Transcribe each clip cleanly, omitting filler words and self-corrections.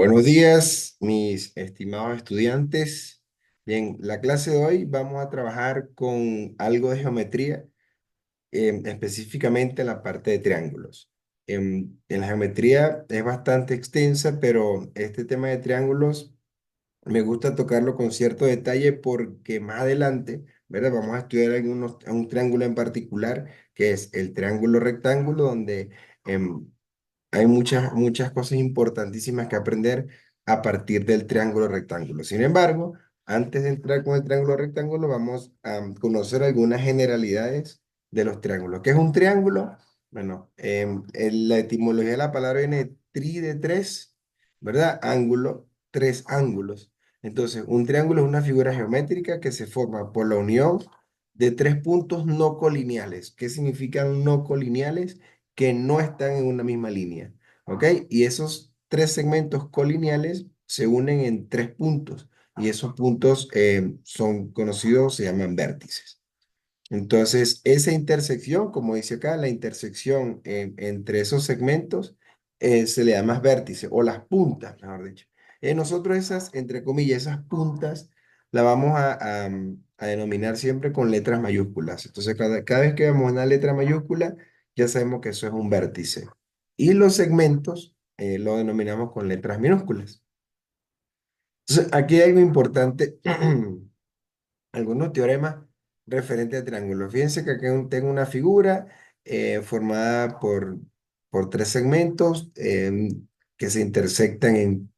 Buenos días, mis estimados estudiantes. Bien, la clase de hoy vamos a trabajar con algo de geometría, específicamente en la parte de triángulos. En la geometría es bastante extensa, pero este tema de triángulos me gusta tocarlo con cierto detalle porque más adelante, ¿verdad? Vamos a estudiar un triángulo en particular, que es el triángulo rectángulo, donde em, hay muchas cosas importantísimas que aprender a partir del triángulo rectángulo. Sin embargo, antes de entrar con el triángulo rectángulo, vamos a conocer algunas generalidades de los triángulos. ¿Qué es un triángulo? Bueno, la etimología de la palabra viene de tri de tres, ¿verdad? Ángulo, tres ángulos. Entonces, un triángulo es una figura geométrica que se forma por la unión de tres puntos no colineales. ¿Qué significan no colineales? Que no están en una misma línea, ¿ok? Y esos tres segmentos colineales se unen en tres puntos y esos puntos son conocidos, se llaman vértices. Entonces, esa intersección, como dice acá, la intersección entre esos segmentos se le llama vértice o las puntas, mejor dicho. Nosotros esas, entre comillas, esas puntas, la vamos a denominar siempre con letras mayúsculas. Entonces, cada vez que vemos una letra mayúscula, ya sabemos que eso es un vértice. Y los segmentos lo denominamos con letras minúsculas. Entonces, aquí hay algo importante. Algunos teoremas referentes a triángulos. Fíjense que aquí tengo una figura formada por tres segmentos que se intersectan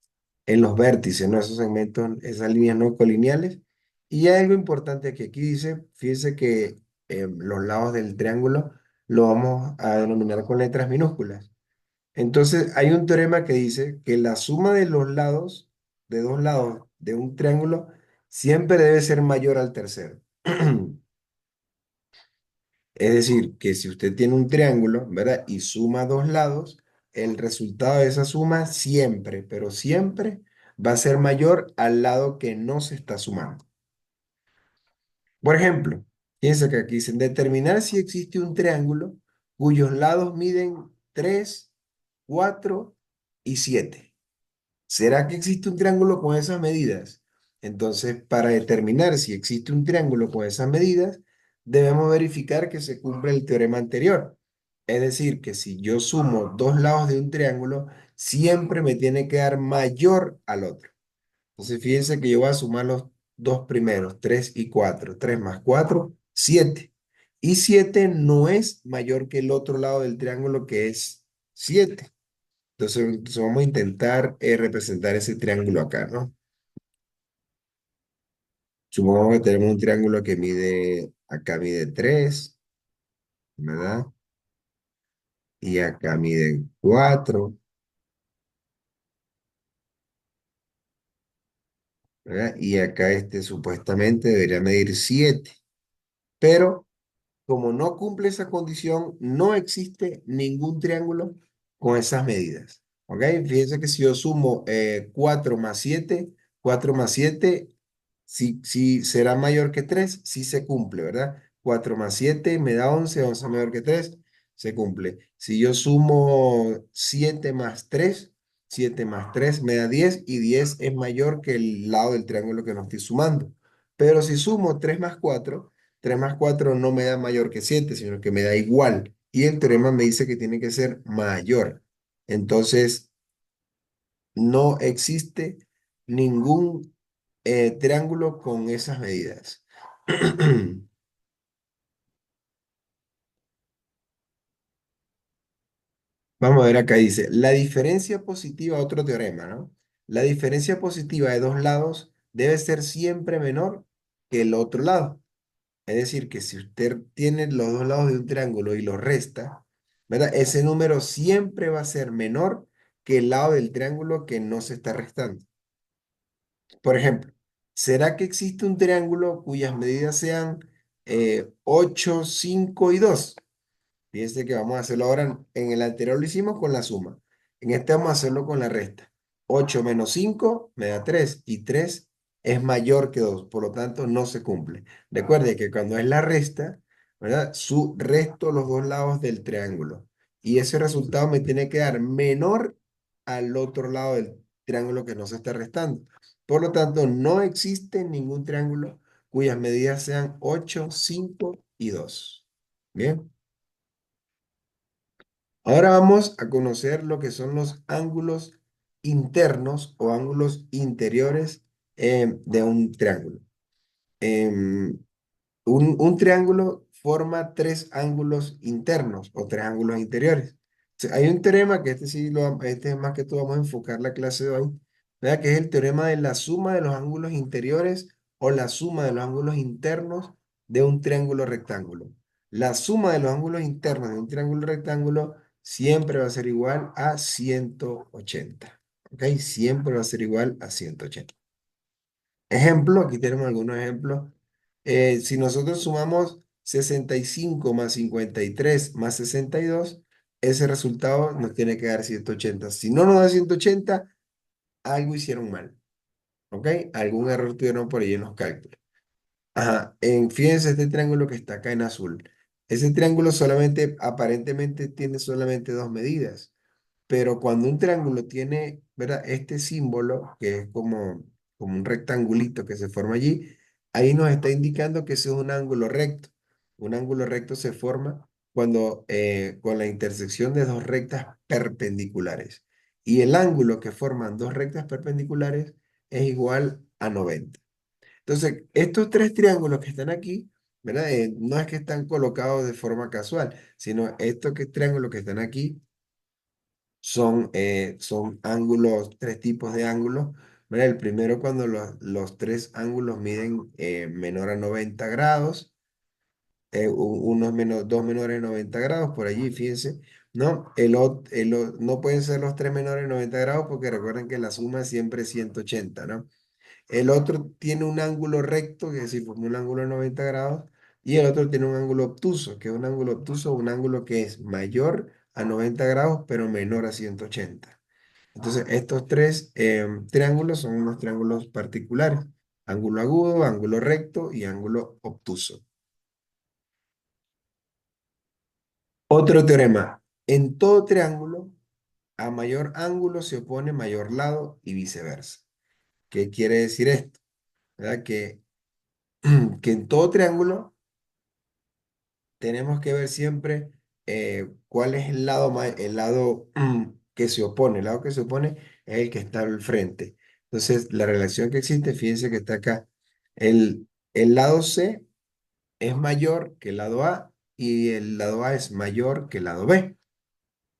en los vértices, ¿no? Esos segmentos, esas líneas no colineales. Y hay algo importante que aquí dice, fíjense que los lados del triángulo lo vamos a denominar con letras minúsculas. Entonces, hay un teorema que dice que la suma de los lados, de dos lados de un triángulo, siempre debe ser mayor al tercero. Es decir, que si usted tiene un triángulo, ¿verdad? Y suma dos lados, el resultado de esa suma siempre, pero siempre va a ser mayor al lado que no se está sumando. Por ejemplo, fíjense que aquí dicen determinar si existe un triángulo cuyos lados miden 3, 4 y 7. ¿Será que existe un triángulo con esas medidas? Entonces, para determinar si existe un triángulo con esas medidas, debemos verificar que se cumple el teorema anterior. Es decir, que si yo sumo dos lados de un triángulo, siempre me tiene que dar mayor al otro. Entonces, fíjense que yo voy a sumar los dos primeros, 3 y 4. 3 más 4, 7. Y 7 no es mayor que el otro lado del triángulo que es 7. Entonces vamos a intentar representar ese triángulo acá, ¿no? Supongamos que tenemos un triángulo que mide, acá mide 3, ¿verdad? Y acá mide 4, ¿verdad? Y acá este supuestamente debería medir 7. Pero como no cumple esa condición, no existe ningún triángulo con esas medidas. ¿Ok? Fíjense que si yo sumo 4 más 7, 4 más 7, si será mayor que 3, sí se cumple, ¿verdad? 4 más 7 me da 11, 11 mayor que 3, se cumple. Si yo sumo 7 más 3, 7 más 3 me da 10 y 10 es mayor que el lado del triángulo que no estoy sumando. Pero si sumo 3 más 4, 3 más 4 no me da mayor que 7, sino que me da igual. Y el teorema me dice que tiene que ser mayor. Entonces, no existe ningún triángulo con esas medidas. Vamos a ver acá, dice, la diferencia positiva, otro teorema, ¿no? La diferencia positiva de dos lados debe ser siempre menor que el otro lado. Es decir, que si usted tiene los dos lados de un triángulo y los resta, ¿verdad? Ese número siempre va a ser menor que el lado del triángulo que no se está restando. Por ejemplo, ¿será que existe un triángulo cuyas medidas sean 8, 5 y 2? Fíjense que vamos a hacerlo ahora. En el anterior lo hicimos con la suma. En este vamos a hacerlo con la resta. 8 menos 5 me da 3 y 3 es mayor que 2, por lo tanto no se cumple. Recuerde que cuando es la resta, ¿verdad? Su resto los dos lados del triángulo. Y ese resultado me tiene que dar menor al otro lado triángulo que no se está restando. Por lo tanto, no existe ningún triángulo cuyas medidas sean 8, 5 y 2. Bien, ahora vamos a conocer lo que son los ángulos internos o ángulos interiores de un triángulo. Em, un triángulo forma tres ángulos internos o tres ángulos interiores. Hay un teorema que este sí este es más que todo vamos a enfocar la clase de hoy, ¿verdad? Que es el teorema de la suma de los ángulos interiores o la suma de los ángulos internos de un triángulo rectángulo. La suma de los ángulos internos de un triángulo rectángulo siempre va a ser igual a 180. ¿Ok? Siempre va a ser igual a 180. Ejemplo, aquí tenemos algunos ejemplos. Si nosotros sumamos 65 más 53 más 62, ese resultado nos tiene que dar 180. Si no nos da 180, algo hicieron mal, ¿ok? Algún error tuvieron por ahí en los cálculos. Ajá, fíjense este triángulo que está acá en azul. Ese triángulo solamente, aparentemente, tiene solamente dos medidas. Pero cuando un triángulo tiene, ¿verdad? Este símbolo, que es como un rectangulito que se forma allí, ahí nos está indicando que ese es un ángulo recto. Un ángulo recto se forma cuando con la intersección de dos rectas perpendiculares. Y el ángulo que forman dos rectas perpendiculares es igual a 90. Entonces, estos tres triángulos que están aquí, ¿verdad? No es que están colocados de forma casual, sino estos triángulos que están aquí son ángulos, tres tipos de ángulos. ¿Verdad? El primero cuando los tres ángulos miden menor a 90 grados, dos menores a 90 grados, por allí, fíjense. No, no pueden ser los tres menores a 90 grados porque recuerden que la suma siempre es 180, ¿no? El otro tiene un ángulo recto, que es decir, forma un ángulo de 90 grados, y el otro tiene un ángulo obtuso, que es un ángulo obtuso, un ángulo que es mayor a 90 grados, pero menor a 180. Entonces, estos tres triángulos son unos triángulos particulares: ángulo agudo, ángulo recto y ángulo obtuso. Otro teorema: en todo triángulo, a mayor ángulo se opone mayor lado y viceversa. ¿Qué quiere decir esto? ¿Verdad? Que en todo triángulo tenemos que ver siempre cuál es el lado que se opone. El lado que se opone es el que está al frente. Entonces, la relación que existe, fíjense que está acá. El lado C es mayor que el lado A y el lado A es mayor que el lado B.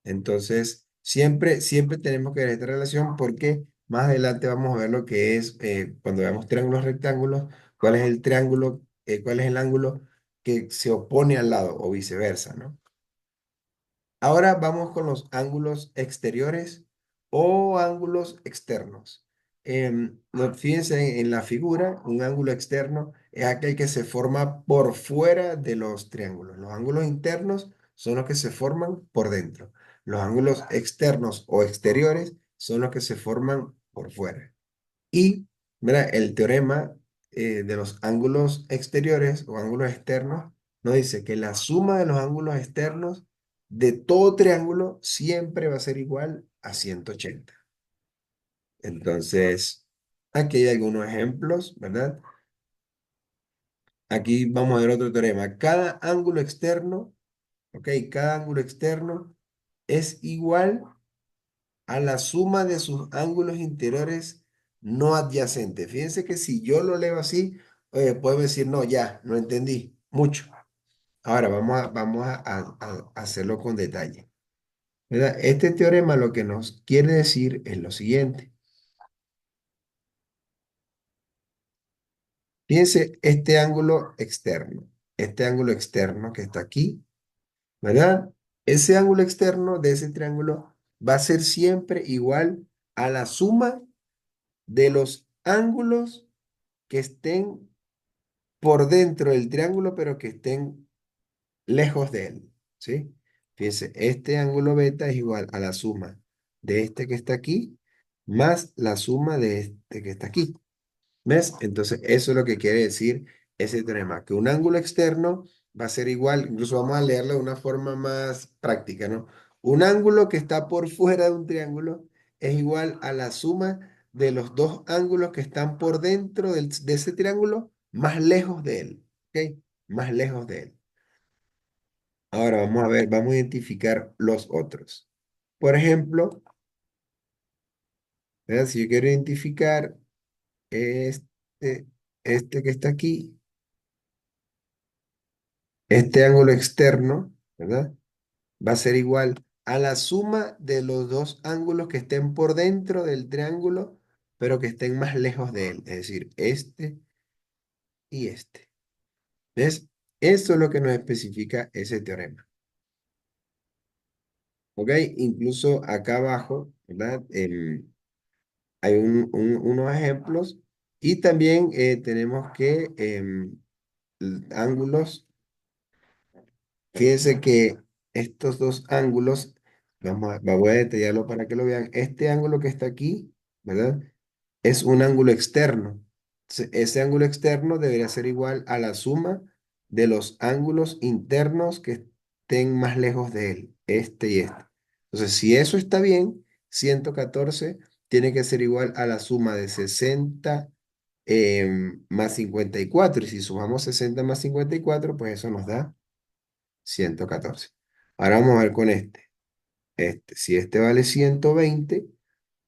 Entonces, siempre tenemos que ver esta relación porque más adelante vamos a ver lo que es, cuando veamos triángulos rectángulos, cuál es el triángulo, cuál es el ángulo que se opone al lado o viceversa, ¿no? Ahora vamos con los ángulos exteriores o ángulos externos. Fíjense en la figura, un ángulo externo es aquel que se forma por fuera de los triángulos. Los ángulos internos son los que se forman por dentro. Los ángulos externos o exteriores son los que se forman por fuera. Y, mira, el teorema de los ángulos exteriores o ángulos externos nos dice que la suma de los ángulos externos de todo triángulo siempre va a ser igual a 180. Entonces, aquí hay algunos ejemplos, ¿verdad? Aquí vamos a ver otro teorema. Cada ángulo externo, ¿ok? Cada ángulo externo es igual a la suma de sus ángulos interiores no adyacentes. Fíjense que si yo lo leo así, puedo decir, no, ya, no entendí mucho. Ahora vamos a hacerlo con detalle. ¿Verdad? Este teorema lo que nos quiere decir es lo siguiente. Fíjense este ángulo externo que está aquí, ¿verdad? Ese ángulo externo de ese triángulo va a ser siempre igual a la suma de los ángulos que estén por dentro del triángulo, pero que estén lejos de él, ¿sí? Fíjense, este ángulo beta es igual a la suma de este que está aquí más la suma de este que está aquí. ¿Ves? Entonces, eso es lo que quiere decir ese teorema, que un ángulo externo va a ser igual, incluso vamos a leerlo de una forma más práctica, ¿no? Un ángulo que está por fuera de un triángulo es igual a la suma de los dos ángulos que están por dentro de ese triángulo más lejos de él. ¿Ok? Más lejos de él. Ahora vamos a ver, vamos a identificar los otros. Por ejemplo, ¿verdad? Si yo quiero identificar este, este que está aquí, este ángulo externo, ¿verdad? Va a ser igual a la suma de los dos ángulos que estén por dentro del triángulo, pero que estén más lejos de él, es decir, este y este. ¿Ves? Eso es lo que nos especifica ese teorema. ¿Ok? Incluso acá abajo, ¿verdad? Hay unos ejemplos y también tenemos que ángulos. Fíjense que estos dos ángulos, voy a detallarlo para que lo vean. Este ángulo que está aquí, ¿verdad? Es un ángulo externo. Ese ángulo externo debería ser igual a la suma de los ángulos internos que estén más lejos de él, este y este. Entonces, si eso está bien, 114 tiene que ser igual a la suma de 60 más 54. Y si sumamos 60 más 54, pues eso nos da 114. Ahora vamos a ver con este. Si este vale 120,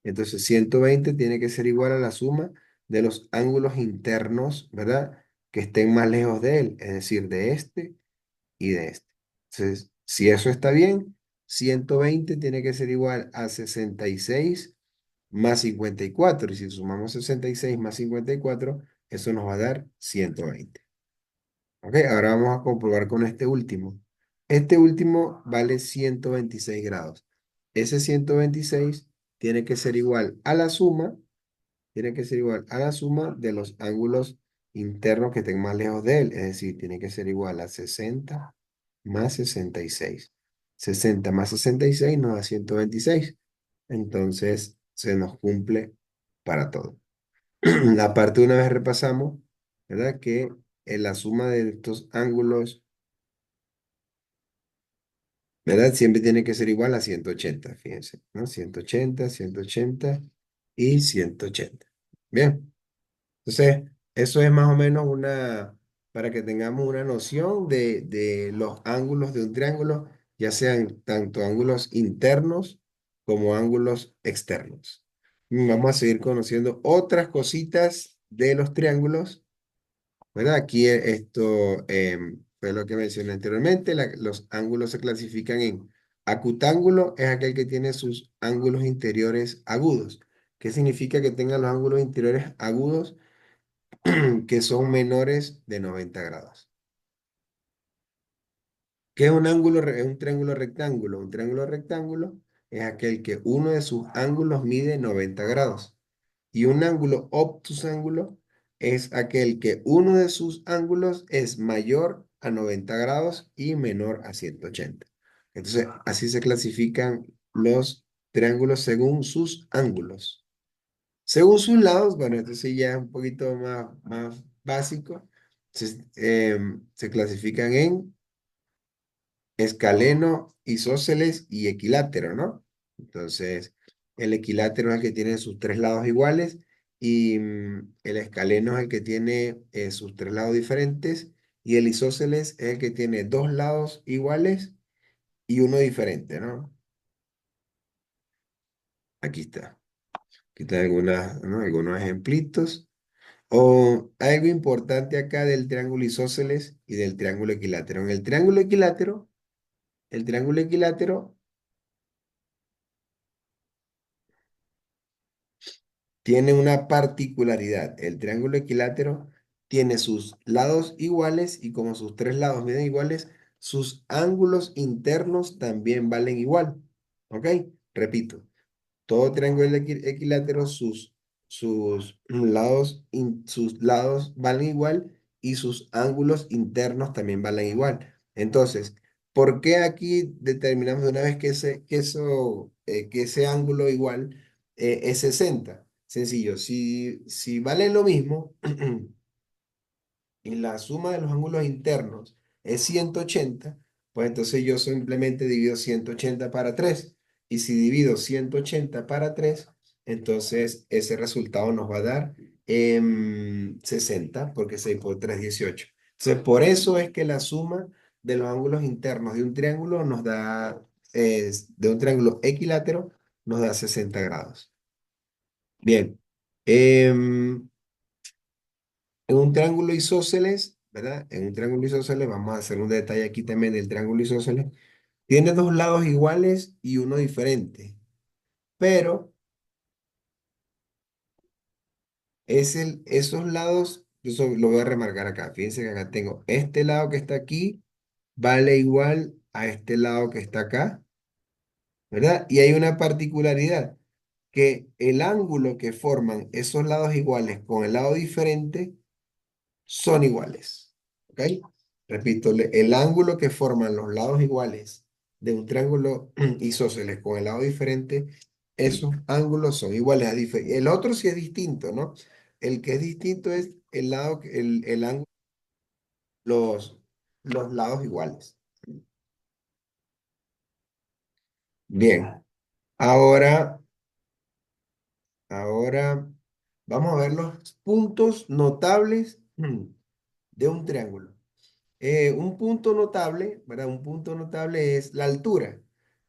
entonces 120 tiene que ser igual a la suma de los ángulos internos, ¿verdad? Que estén más lejos de él, es decir, de este y de este. Entonces, si eso está bien, 120 tiene que ser igual a 66 más 54. Y si sumamos 66 más 54, eso nos va a dar 120. Ok, ahora vamos a comprobar con este último. Este último vale 126 grados. Ese 126 tiene que ser igual a la suma, tiene que ser igual a la suma de los ángulos internos que estén más lejos de él. Es decir, tiene que ser igual a 60 más 66. 60 más 66 nos da 126. Entonces, se nos cumple para todo. Aparte, una vez repasamos, ¿verdad? Que la suma de estos ángulos, ¿verdad? Siempre tiene que ser igual a 180, fíjense, ¿no? 180, 180 y 180. Bien, entonces, eso es más o menos para que tengamos una noción de los ángulos de un triángulo, ya sean tanto ángulos internos como ángulos externos. Vamos a seguir conociendo otras cositas de los triángulos. ¿Verdad? Aquí esto fue lo que mencioné anteriormente. Los ángulos se clasifican en acutángulo, es aquel que tiene sus ángulos interiores agudos. ¿Qué significa que tenga los ángulos interiores agudos que son menores de 90 grados? ¿Qué es un ángulo, es un triángulo rectángulo? Un triángulo rectángulo es aquel que uno de sus ángulos mide 90 grados. Y un ángulo obtusángulo es aquel que uno de sus ángulos es mayor a 90 grados y menor a 180. Entonces, así se clasifican los triángulos según sus ángulos. Según sus lados, bueno, esto sí ya es un poquito más básico. Se clasifican en escaleno, isósceles y equilátero, ¿no? Entonces, el equilátero es el que tiene sus tres lados iguales y el escaleno es el que tiene sus tres lados diferentes y el isósceles es el que tiene dos lados iguales y uno diferente, ¿no? Aquí está. Aquí están ¿no? Algunos ejemplitos. O algo importante acá del triángulo isósceles y del triángulo equilátero. En el triángulo equilátero tiene una particularidad. El triángulo equilátero tiene sus lados iguales y como sus tres lados miden iguales, sus ángulos internos también valen igual. ¿Ok? Repito, todo triángulo equilátero, sus lados valen igual y sus ángulos internos también valen igual. Entonces, ¿por qué aquí determinamos de una vez que ese ángulo igual es 60? Sencillo, si valen lo mismo y la suma de los ángulos internos es 180, pues entonces yo simplemente divido 180 para 3 y si divido 180 para 3, entonces ese resultado nos va a dar 60, porque 6 por 3 18. Entonces, por eso es que la suma de los ángulos internos de un triángulo nos da, de un triángulo equilátero, nos da 60 grados. Bien. em, en un triángulo isósceles, ¿verdad? En un triángulo isósceles, vamos a hacer un detalle aquí también del triángulo isósceles. Tiene dos lados iguales y uno diferente, pero esos lados, eso lo voy a remarcar acá. Fíjense que acá tengo este lado que está aquí, vale igual a este lado que está acá, ¿verdad? Y hay una particularidad, que el ángulo que forman esos lados iguales con el lado diferente son iguales. ¿Ok? Repito, el ángulo que forman los lados iguales de un triángulo isósceles con el lado diferente, esos ángulos son iguales. El otro sí es distinto, ¿no? El que es distinto es el lado, el ángulo, los, los lados iguales. Bien, ahora, ahora vamos a ver los puntos notables de un triángulo. Un punto notable, ¿verdad? Un punto notable es la altura.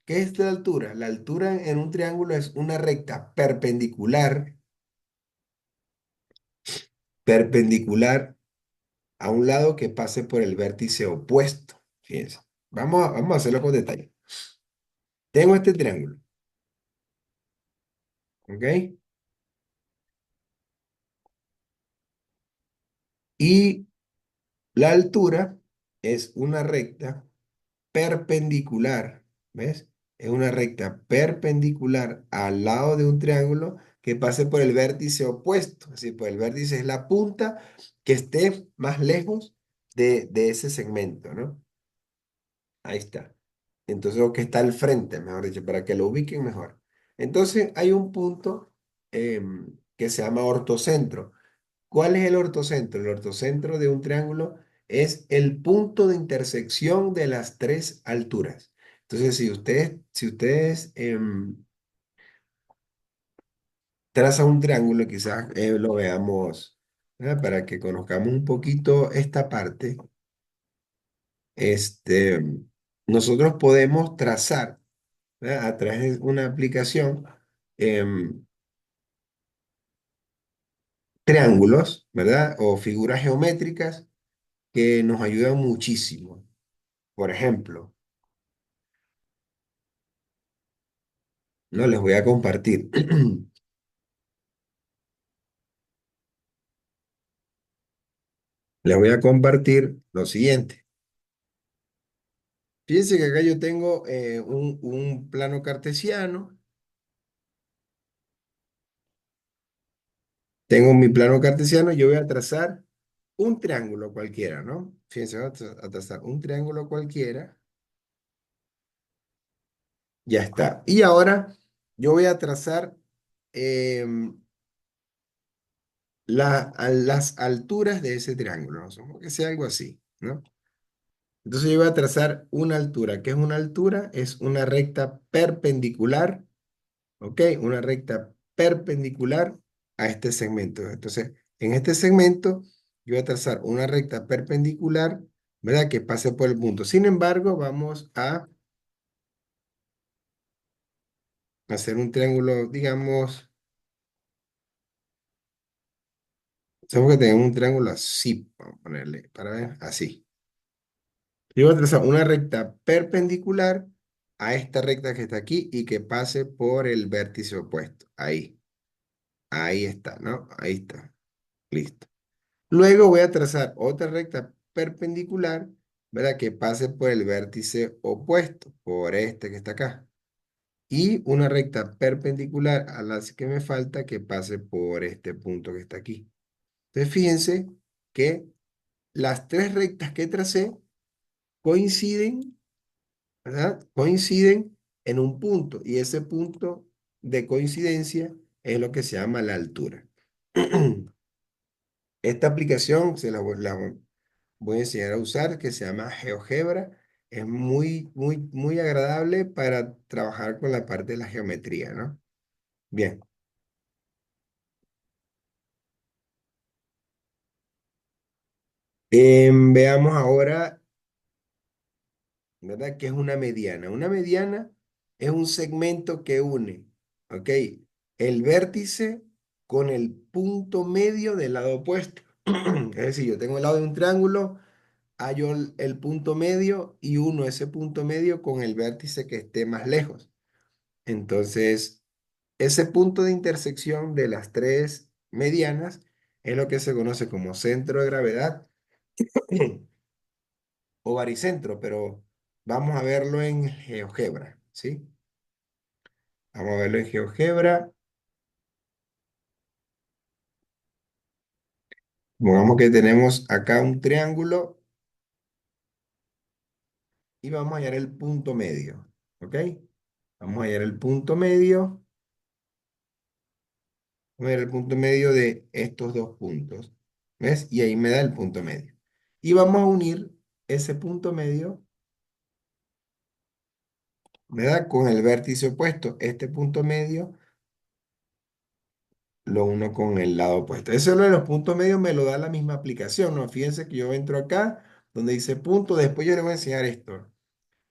¿Qué es la altura? La altura en un triángulo es una recta perpendicular a un lado que pase por el vértice opuesto. Fíjense. Vamos a hacerlo con detalle. Tengo este triángulo, ¿ok? Y la altura es una recta perpendicular, ¿ves? Es una recta perpendicular al lado de un triángulo que pase por el vértice opuesto. Así, pues el vértice es la punta que esté más lejos de ese segmento, ¿no? Ahí está. Entonces, o que está al frente, mejor dicho, para que lo ubiquen mejor. Entonces, hay un punto que se llama ortocentro. ¿Cuál es el ortocentro? El ortocentro de un triángulo es el punto de intersección de las tres alturas. Entonces, si ustedes trazan un triángulo, quizás lo veamos, ¿verdad? Para que conozcamos un poquito esta parte. Este, nosotros podemos trazar, ¿verdad? A través de una aplicación em, triángulos, ¿verdad? O figuras geométricas que nos ayudan muchísimo. Por ejemplo, no les voy a compartir. Les voy a compartir lo siguiente. Fíjense que acá yo tengo un plano cartesiano. Tengo mi plano cartesiano. Yo voy a trazar un triángulo cualquiera, ¿no? Fíjense, voy a trazar un triángulo cualquiera. Ya está. Y ahora yo voy a trazar em, a las alturas de ese triángulo, ¿no? Supongamos que sea algo así, ¿no? Entonces yo voy a trazar una altura. ¿Qué es una altura? Es una recta perpendicular, ¿ok? Una recta perpendicular a este segmento. Entonces, en este segmento yo voy a trazar una recta perpendicular, ¿verdad? Que pase por el punto. Sin embargo, vamos a hacer un triángulo, digamos, sabemos que tenemos un triángulo así, vamos a ponerle, para ver, así. Yo voy a trazar una recta perpendicular a esta recta que está aquí y que pase por el vértice opuesto. Ahí está, ¿no? Ahí está. Listo. Luego voy a trazar otra recta perpendicular, ¿verdad? Que pase por el vértice opuesto, por este que está acá. Y una recta perpendicular a la que me falta que pase por este punto que está aquí. Entonces fíjense que las tres rectas que tracé coinciden, ¿verdad? Coinciden en un punto y ese punto de coincidencia es lo que se llama la altura. Esta aplicación se la voy a enseñar a usar que se llama GeoGebra. Es muy agradable para trabajar con la parte de la geometría, ¿no? Bien. Veamos ahora, ¿verdad? ¿Qué es una mediana? Una mediana es un segmento que une, ¿ok? El vértice con el punto medio del lado opuesto. Es decir, yo tengo el lado de un triángulo, hallo el punto medio y uno ese punto medio con el vértice que esté más lejos. Entonces, ese punto de intersección de las tres medianas es lo que se conoce como centro de gravedad o baricentro, pero vamos a verlo en GeoGebra, ¿sí? Vamos a verlo en GeoGebra. Pongamos que tenemos acá un triángulo y vamos a hallar el punto medio, ¿ok? Vamos a hallar el punto medio. Voy a ver el punto medio de estos dos puntos. ¿Ves? Y ahí me da el punto medio. Y vamos a unir ese punto medio, me da con el vértice opuesto. Este punto medio lo uno con el lado opuesto. Eso lo de los puntos medios me lo da la misma aplicación, ¿no? Fíjense que yo entro acá, donde dice punto, después yo les voy a enseñar esto.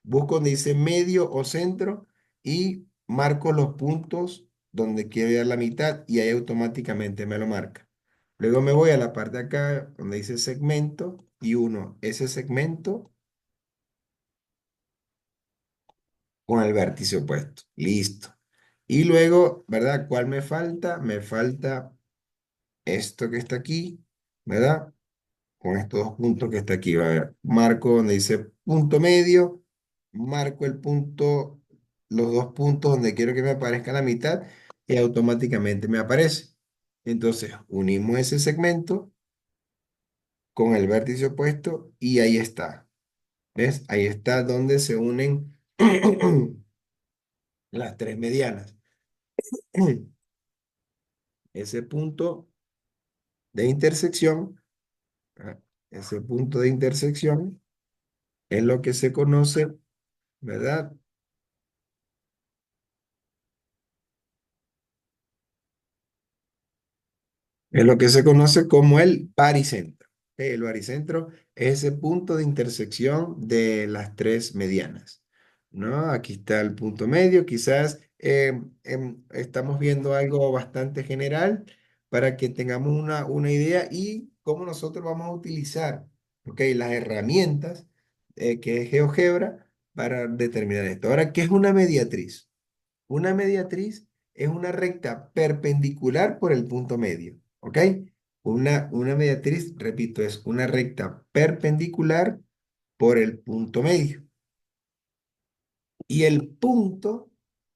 Busco donde dice medio o centro y marco los puntos donde quiero ir a la mitad y ahí automáticamente me lo marca. Luego me voy a la parte de acá donde dice segmento y uno ese segmento con el vértice opuesto. Listo. Y luego, ¿verdad? ¿Cuál me falta? Me falta esto que está aquí, ¿verdad? Con estos dos puntos que está aquí. A ver, marco donde dice punto medio, marco el punto, los dos puntos donde quiero que me aparezca la mitad y automáticamente me aparece. Entonces, unimos ese segmento con el vértice opuesto y ahí está. ¿Ves? Ahí está donde se unen las tres medianas. Ese punto de intersección, ah, ese punto de intersección es lo que se conoce, ¿verdad? Es lo que se conoce como el baricentro. El baricentro es ese punto de intersección de las tres medianas, ¿no? Aquí está el punto medio. Quizás estamos viendo algo bastante general para que tengamos una idea y cómo nosotros vamos a utilizar, ¿ok? Las herramientas que es GeoGebra para determinar esto. Ahora, ¿qué es una mediatriz? Una mediatriz es una recta perpendicular por el punto medio, ¿ok? Una mediatriz, repito, es una recta perpendicular por el punto medio. Y el punto,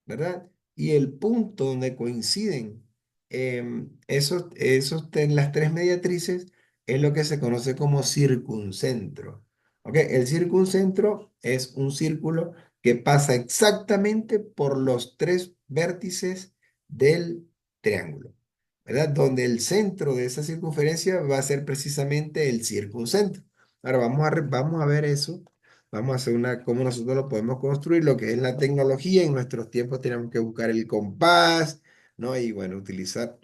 ¿verdad? Y el punto donde coinciden las tres mediatrices es lo que se conoce como circuncentro. ¿Ok? El circuncentro es un círculo que pasa exactamente por los tres vértices del triángulo, ¿verdad? Donde el centro de esa circunferencia va a ser precisamente el circuncentro. Ahora vamos a ver eso. Vamos a hacer cómo nosotros lo podemos construir, lo que es la tecnología. En nuestros tiempos tenemos que buscar el compás, ¿no? Y bueno, utilizar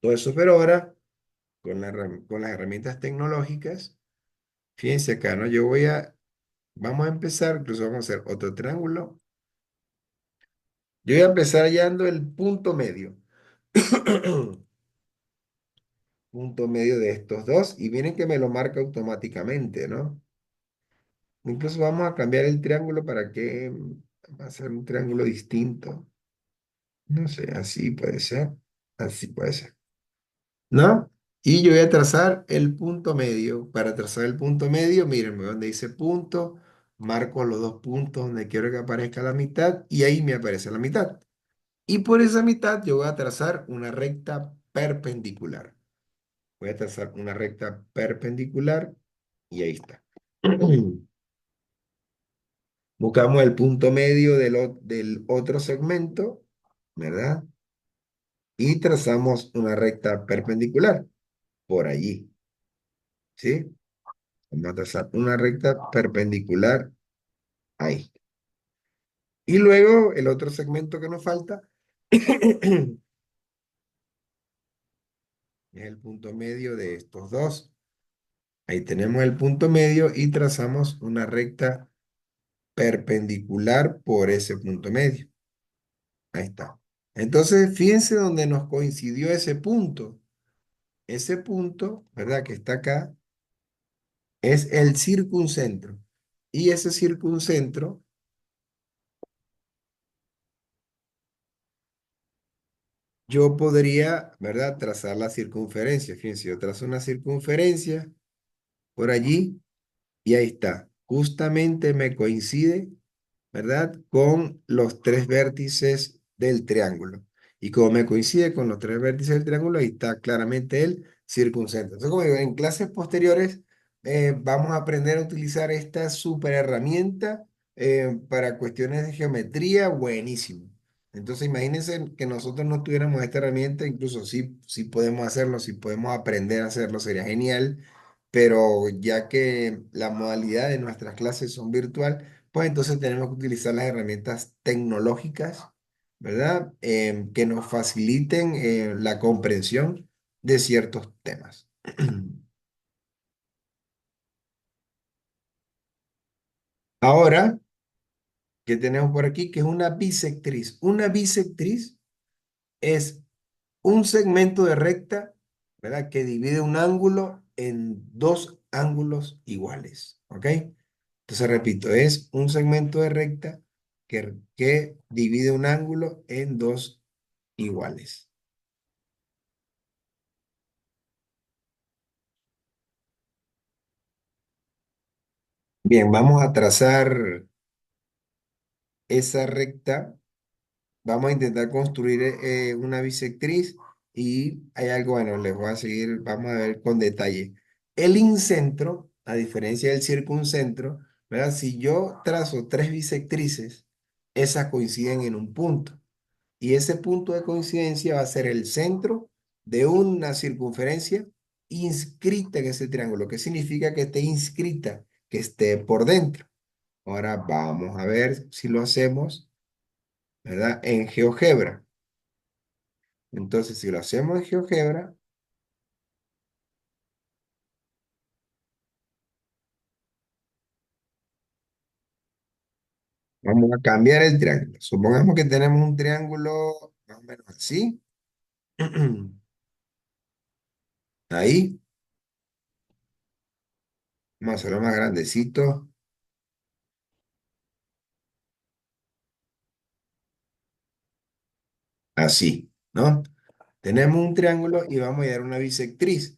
todo eso. Pero ahora, con las herramientas tecnológicas, fíjense acá, ¿no? Vamos a empezar, incluso vamos a hacer otro triángulo. Yo voy a empezar hallando el punto medio. Punto medio de estos dos. Y miren que me lo marca automáticamente, ¿no? Incluso vamos a cambiar el triángulo para que va a ser un triángulo distinto. No sé, así puede ser. Así puede ser. ¿No? Y yo voy a trazar el punto medio. Para trazar el punto medio, mírenme donde dice punto, marco los dos puntos donde quiero que aparezca la mitad y ahí me aparece la mitad. Y por esa mitad yo voy a trazar una recta perpendicular. Voy a trazar una recta perpendicular y ahí está. Buscamos el punto medio del otro segmento, ¿verdad? Y trazamos una recta perpendicular por allí, ¿sí? Vamos a trazar una recta perpendicular ahí. Y luego el otro segmento que nos falta es el punto medio de estos dos. Ahí tenemos el punto medio y trazamos una recta perpendicular por ese punto medio. Ahí está. Entonces, fíjense donde nos coincidió ese punto. Ese punto, ¿verdad? Que está acá, es el circuncentro. Y ese circuncentro, yo podría, ¿verdad? Trazar la circunferencia. Fíjense, yo trazo una circunferencia por allí y ahí está. Justamente me coincide, ¿verdad? Con los tres vértices del triángulo. Y como me coincide con los tres vértices del triángulo, ahí está claramente el circuncentro. Entonces, como digo, en clases posteriores vamos a aprender a utilizar esta super herramienta para cuestiones de geometría, buenísimo. Entonces, imagínense que nosotros no tuviéramos esta herramienta, incluso sí podemos hacerlo, si podemos aprender a hacerlo, sería genial, pero ya que la modalidad de nuestras clases son virtual, pues entonces tenemos que utilizar las herramientas tecnológicas, ¿verdad? Que nos faciliten la comprensión de ciertos temas. Ahora, ¿qué tenemos por aquí? Que es una bisectriz. Una bisectriz es un segmento de recta, ¿verdad? Que divide un ángulo en dos ángulos iguales, ¿ok? Entonces, repito, es un segmento de recta que divide un ángulo en dos iguales. Bien, vamos a trazar esa recta. Vamos a intentar construir una bisectriz y hay algo, bueno, les voy a seguir, vamos a ver con detalle. El incentro, a diferencia del circuncentro, ¿verdad? Si yo trazo tres bisectrices, esas coinciden en un punto. Y ese punto de coincidencia va a ser el centro de una circunferencia inscrita en ese triángulo. ¿Qué significa que esté inscrita? Que esté por dentro. Ahora vamos a ver si lo hacemos, ¿verdad? En GeoGebra. Entonces, si lo hacemos en GeoGebra, vamos a cambiar el triángulo. Supongamos que tenemos un triángulo más o menos así. Ahí, vamos a hacerlo más grandecito, así, ¿no? Tenemos un triángulo y vamos a dar una bisectriz.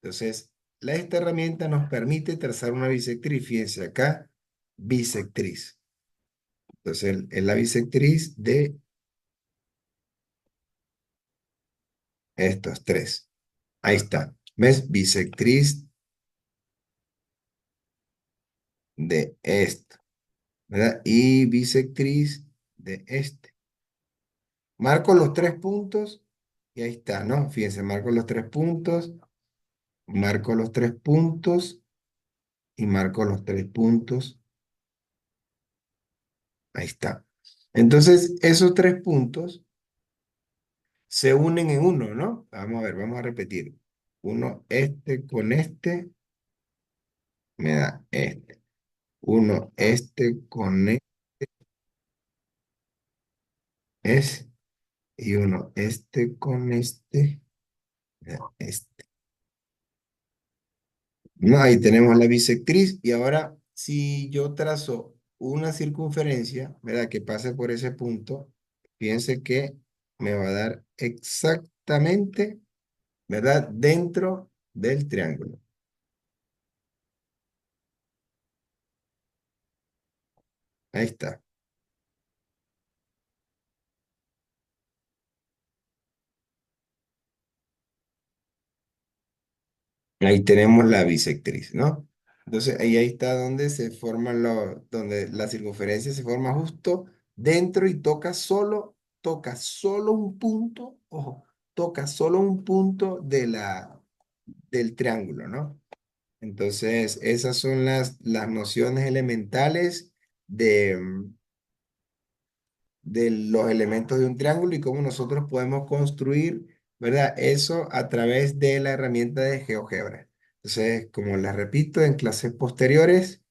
Entonces, esta herramienta nos permite trazar una bisectriz. Fíjense acá, bisectriz. Entonces, es la bisectriz de estos tres. Ahí está. ¿Ves? Bisectriz de esto, ¿verdad? Y bisectriz de este. Marco los tres puntos y ahí está, ¿no? Fíjense, marco los tres puntos, marco los tres puntos y marco los tres puntos. Ahí está. Entonces, esos tres puntos se unen en uno, ¿no? Vamos a ver, vamos a repetir. Uno, este con este, me da este. Uno, este con es, y uno, este con este, me da este. No, ahí tenemos la bisectriz y ahora si yo trazo una circunferencia, ¿verdad? Que pase por ese punto, fíjense que me va a dar exactamente, ¿verdad? Dentro del triángulo. Ahí está. Ahí tenemos la bisectriz, ¿no? Entonces ahí está donde se forman donde la circunferencia se forma justo dentro y toca solo un punto, ojo, toca solo un punto del triángulo, ¿no? Entonces, esas son las nociones elementales de, de los elementos de un triángulo y cómo nosotros podemos construir, ¿verdad? Eso a través de la herramienta de GeoGebra. Entonces, como les repito, en clases posteriores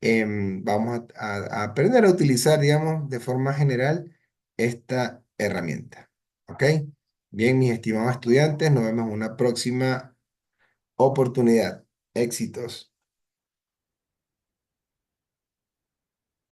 vamos a aprender a utilizar, digamos, de forma general esta herramienta. ¿Ok? Bien, mis estimados estudiantes, nos vemos en una próxima oportunidad. Éxitos.